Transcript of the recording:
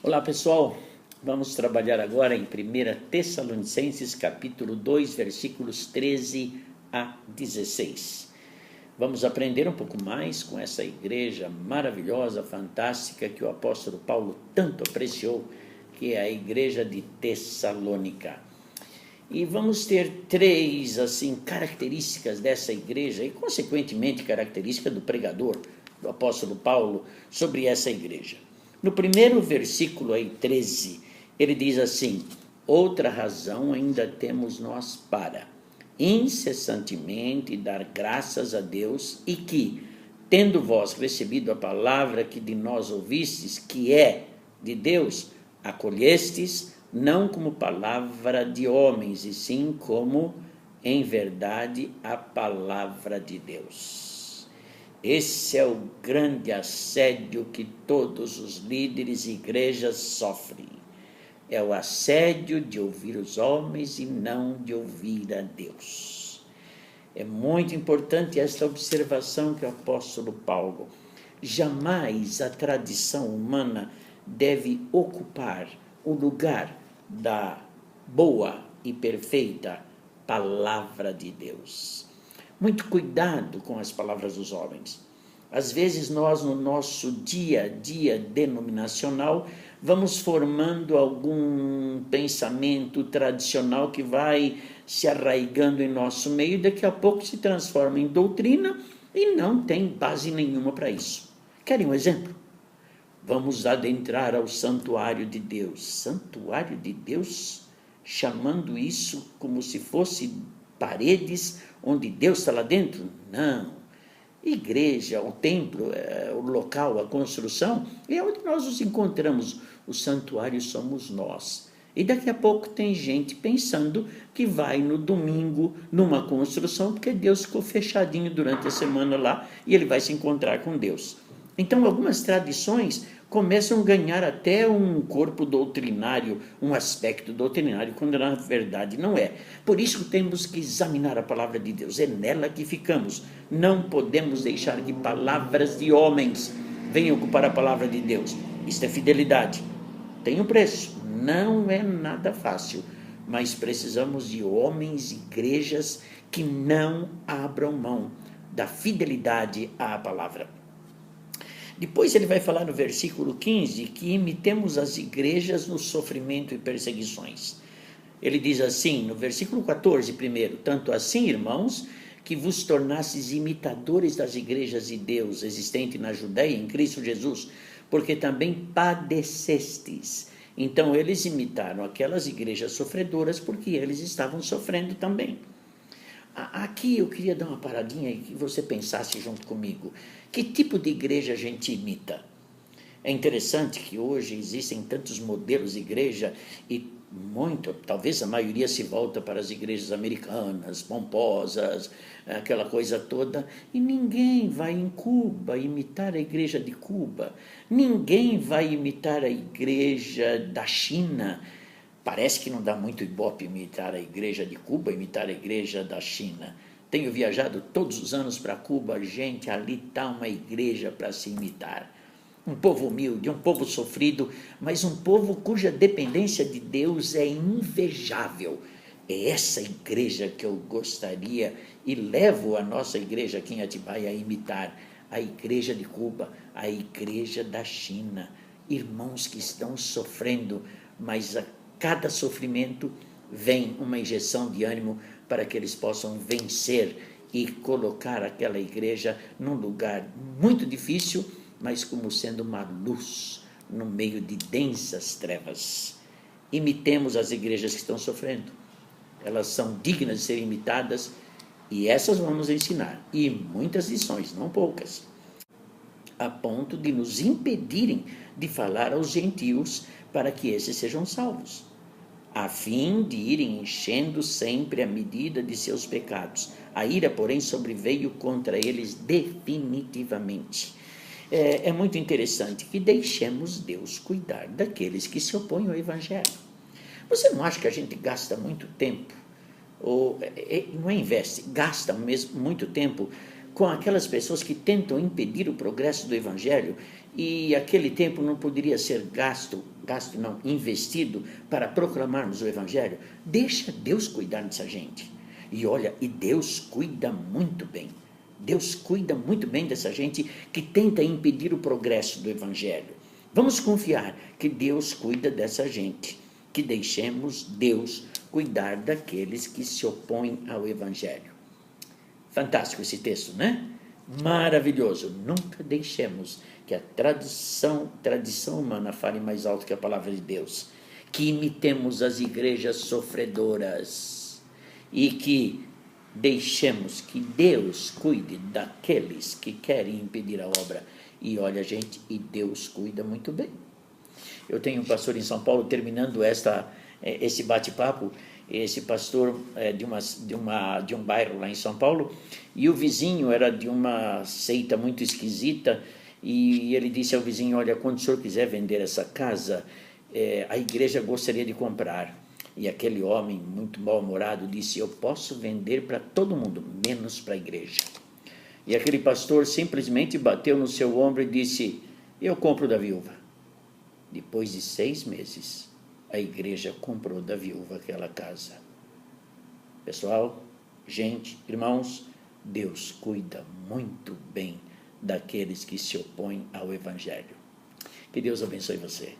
Olá pessoal, vamos trabalhar agora em 1 Tessalonicenses capítulo 2, versículos 13 a 16. Vamos aprender um pouco mais com essa igreja maravilhosa, fantástica, que o apóstolo Paulo tanto apreciou, que é a igreja de Tessalônica. E vamos ter três características dessa igreja e, consequentemente, característica do pregador, do apóstolo Paulo, sobre essa igreja. No primeiro versículo aí, 13, ele diz assim: outra razão ainda temos nós para incessantemente dar graças a Deus, e que, tendo vós recebido a palavra que de nós ouvistes, que é de Deus, acolhestes, não como palavra de homens, e sim como, em verdade, a palavra de Deus. Esse é o grande assédio que todos os líderes e igrejas sofrem. É o assédio de ouvir os homens e não de ouvir a Deus. É muito importante esta observação que o apóstolo Paulo: jamais a tradição humana deve ocupar o lugar da boa e perfeita palavra de Deus. Muito cuidado com as palavras dos homens. Às vezes nós, no nosso dia a dia denominacional, vamos formando algum pensamento tradicional que vai se arraigando em nosso meio e daqui a pouco se transforma em doutrina e não tem base nenhuma para isso. Querem um exemplo? Vamos adentrar ao santuário de Deus. Santuário de Deus? Chamando isso como se fosse paredes onde Deus está lá dentro? Não. Igreja, o templo, o local, a construção, é onde nós nos encontramos. O santuário somos nós. E daqui a pouco tem gente pensando que vai no domingo numa construção, porque Deus ficou fechadinho durante a semana lá e ele vai se encontrar com Deus. Então, algumas tradições começam a ganhar até um corpo doutrinário, um aspecto doutrinário, quando na verdade não é. Por isso temos que examinar a palavra de Deus, é nela que ficamos. Não podemos deixar que palavras de homens venham ocupar a palavra de Deus. Isto é fidelidade. Tem um preço, não é nada fácil, mas precisamos de homens e igrejas que não abram mão da fidelidade à palavra. Depois ele vai falar no versículo 15 que imitemos as igrejas no sofrimento e perseguições. Ele diz assim, no versículo 14 primeiro: tanto assim, irmãos, que vos tornasses imitadores das igrejas de Deus existentes na Judéia em Cristo Jesus, porque também padecestes. Então eles imitaram aquelas igrejas sofredoras porque eles estavam sofrendo também. Aqui eu queria dar uma paradinha e que você pensasse junto comigo. Que tipo de igreja a gente imita? É interessante que hoje existem tantos modelos de igreja e talvez a maioria se volta para as igrejas americanas, pomposas, aquela coisa toda, e ninguém vai em Cuba imitar a igreja de Cuba, ninguém vai imitar a igreja da China. Parece que não dá muito ibope imitar a igreja de Cuba, imitar a igreja da China. Tenho viajado todos os anos para Cuba, gente, ali está uma igreja para se imitar. Um povo humilde, um povo sofrido, mas um povo cuja dependência de Deus é invejável. É essa igreja que eu gostaria e levo a nossa igreja aqui em Atibaia a imitar. A igreja de Cuba, a igreja da China. Irmãos que estão sofrendo, mas cada sofrimento vem uma injeção de ânimo para que eles possam vencer e colocar aquela igreja num lugar muito difícil, mas como sendo uma luz no meio de densas trevas. Imitemos as igrejas que estão sofrendo. Elas são dignas de serem imitadas e essas vamos ensinar. E muitas lições, não poucas, a ponto de nos impedirem de falar aos gentios para que esses sejam salvos, a fim de irem enchendo sempre a medida de seus pecados. A ira, porém, sobreveio contra eles definitivamente. É muito interessante que deixemos Deus cuidar daqueles que se opõem ao Evangelho. Você não acha que a gente gasta muito tempo, ou não é investe, gasta mesmo muito tempo com aquelas pessoas que tentam impedir o progresso do Evangelho, e aquele tempo não poderia ser gasto gasto não, investido para proclamarmos o Evangelho. Deixa Deus cuidar dessa gente. E olha, e Deus cuida muito bem. Deus cuida muito bem dessa gente que tenta impedir o progresso do Evangelho. Vamos confiar que Deus cuida dessa gente, que deixemos Deus cuidar daqueles que se opõem ao Evangelho. Fantástico esse texto, né? Maravilhoso. Nunca deixemos que a tradição humana fale mais alto que a palavra de Deus. Que imitemos as igrejas sofredoras e que deixemos que Deus cuide daqueles que querem impedir a obra. E olha, gente, e Deus cuida muito bem. Eu tenho um pastor em São Paulo, terminando esse bate-papo, esse pastor de um bairro lá em São Paulo, e o vizinho era de uma seita muito esquisita, e ele disse ao vizinho, olha, quando o senhor quiser vender essa casa, a igreja gostaria de comprar. E aquele homem, muito mal-humorado, disse, eu posso vender para todo mundo, menos para a igreja. E aquele pastor simplesmente bateu no seu ombro e disse, eu compro da viúva. Depois de 6 meses, a igreja comprou da viúva aquela casa. Pessoal, gente, irmãos, Deus cuida muito bem daqueles que se opõem ao Evangelho. Que Deus abençoe você.